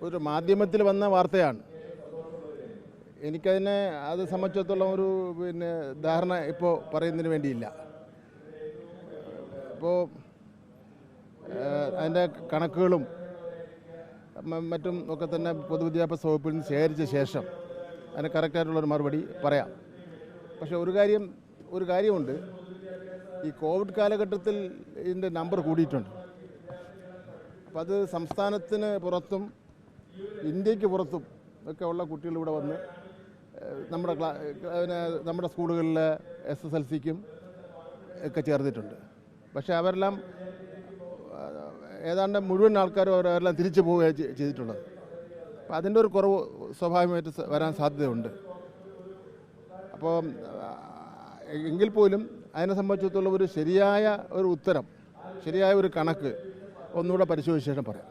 ഒരു മാധ്യമത്തിൽ വന്ന വാർത്തയാണ്. എനിക്കതിനെ അത് സംബന്ധിച്ചിടത്തോളം ഒരു ധാരണ ഇപ്പോൾ പറയുന്നതിന് വേണ്ടിയില്ല. ഇപ്പോൾ അതിൻ്റെ കണക്കുകളും മറ്റും ഒക്കെ തന്നെ പൊതുവിദ്യാഭ്യാസ വകുപ്പിൽ നിന്ന് ശേഖരിച്ച ശേഷം അതിന് കറക്റ്റായിട്ടുള്ളൊരു മറുപടി പറയാം. പക്ഷേ ഒരു കാര്യമുണ്ട്, ഈ കോവിഡ് കാലഘട്ടത്തിൽ ഇതിൻ്റെ നമ്പർ കൂടിയിട്ടുണ്ട്. അപ്പം അത് സംസ്ഥാനത്തിന് പുറത്തും ഇന്ത്യക്ക് പുറത്തും ഒക്കെ ഉള്ള കുട്ടികൾ ഇവിടെ വന്ന് നമ്മുടെ സ്കൂളുകളിൽ SSLCക്കും ഒക്കെ ചേർന്നിട്ടുണ്ട്. പക്ഷേ അവരെല്ലാം ഏതാണ്ട് മുഴുവൻ ആൾക്കാരും അവരെല്ലാം തിരിച്ചു പോവുകയാണ് ചെയ്തിട്ടുള്ളത്. അപ്പം അതിൻ്റെ ഒരു കുറവ് സ്വാഭാവികമായിട്ട് വരാൻ സാധ്യതയുണ്ട്. അപ്പോൾ എങ്കിൽ പോലും അതിനെ സംബന്ധിച്ചിടത്തോളം ഒരു ശരിയായ ഒരു ഉത്തരം, ശരിയായ ഒരു കണക്ക് ഒന്നുകൂടെ പരിശോധിച്ച ശേഷം പറയാം.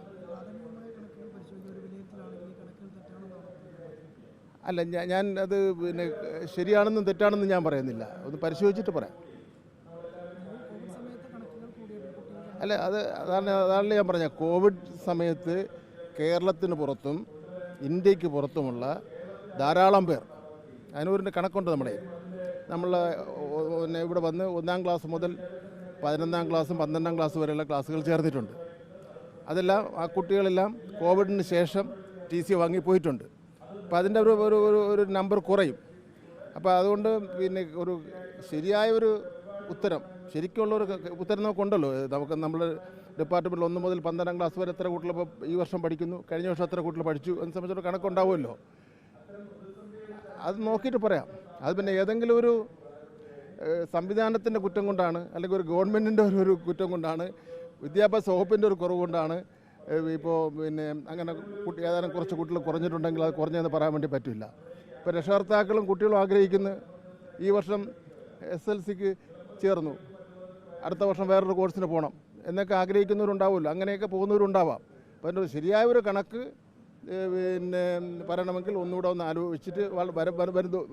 അല്ല, ഞാൻ അത് ശരിയാണെന്നും തെറ്റാണെന്നും ഞാൻ പറയുന്നില്ല, ഒന്ന് പരിശോധിച്ചിട്ട് പറയാം. അല്ല, അതാണ് ഞാൻ പറഞ്ഞ കോവിഡ് സമയത്ത് കേരളത്തിന് പുറത്തും ഇന്ത്യക്ക് പുറത്തുമുള്ള ധാരാളം പേർ, അതിനൊരു കണക്കുണ്ട്. നമ്മൾ ഇവിടെ വന്ന് 1-ാം ക്ലാസ് മുതൽ 11-ാം ക്ലാസ്സും 12-ാം ക്ലാസ് വരെയുള്ള ക്ലാസ്സുകൾ ചേർന്നിട്ടുണ്ട്. അതെല്ലാം ആ കുട്ടികളെല്ലാം കോവിഡിന് ശേഷം TC വാങ്ങിപ്പോയിട്ടുണ്ട്. അപ്പോൾ അതിൻ്റെ ഒരു നമ്പർ കുറയും. അപ്പോൾ അതുകൊണ്ട് ഒരു ശരിയായ ഒരു ഉത്തരം, ശരിക്കുള്ളൊരു ഉത്തരം നമുക്കുണ്ടല്ലോ. നമ്മൾ ഡിപ്പാർട്ട്മെൻറ്റിൽ 1 മുതൽ 12-ാം ക്ലാസ് വരെ എത്ര കുട്ടികൾ ഇപ്പോൾ ഈ വർഷം പഠിക്കുന്നു, കഴിഞ്ഞ വർഷം എത്ര കുട്ടികൾ പഠിച്ചു എന്ന് സംബന്ധിച്ചൊരു കണക്കുണ്ടാവുമല്ലോ. അത് നോക്കിയിട്ട് പറയാം. അത് ഏതെങ്കിലും ഒരു സംവിധാനത്തിൻ്റെ കുറ്റം കൊണ്ടാണ്, അല്ലെങ്കിൽ ഒരു ഗവൺമെൻറ്റിൻ്റെ ഒരു കുറ്റം കൊണ്ടാണ്, വിദ്യാഭ്യാസ വകുപ്പിൻ്റെ ഒരു കുറവ് കൊണ്ടാണ് ഇപ്പോൾ അങ്ങനെ ഏതാനും കുറച്ച് കുട്ടികൾ കുറഞ്ഞിട്ടുണ്ടെങ്കിൽ അത് കുറഞ്ഞതെന്ന് പറയാൻ വേണ്ടി പറ്റില്ല. ഇപ്പോൾ രക്ഷകർത്താക്കളും കുട്ടികളും ആഗ്രഹിക്കുന്ന ഈ വർഷം SSLCക്ക് ചേർന്നു, അടുത്ത വർഷം വേറൊരു കോഴ്സിന് പോകണം എന്നൊക്കെ ആഗ്രഹിക്കുന്നവരുണ്ടാവുമല്ലോ. അങ്ങനെയൊക്കെ പോകുന്നവരുണ്ടാവാം. അപ്പോൾ അതിൻ്റെ ഒരു ശരിയായ ഒരു കണക്ക് പറയണമെങ്കിൽ ഒന്നുകൂടെ ഒന്ന് ആലോചിച്ചിട്ട്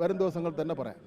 വരും ദിവസങ്ങൾ തന്നെ പറയാം.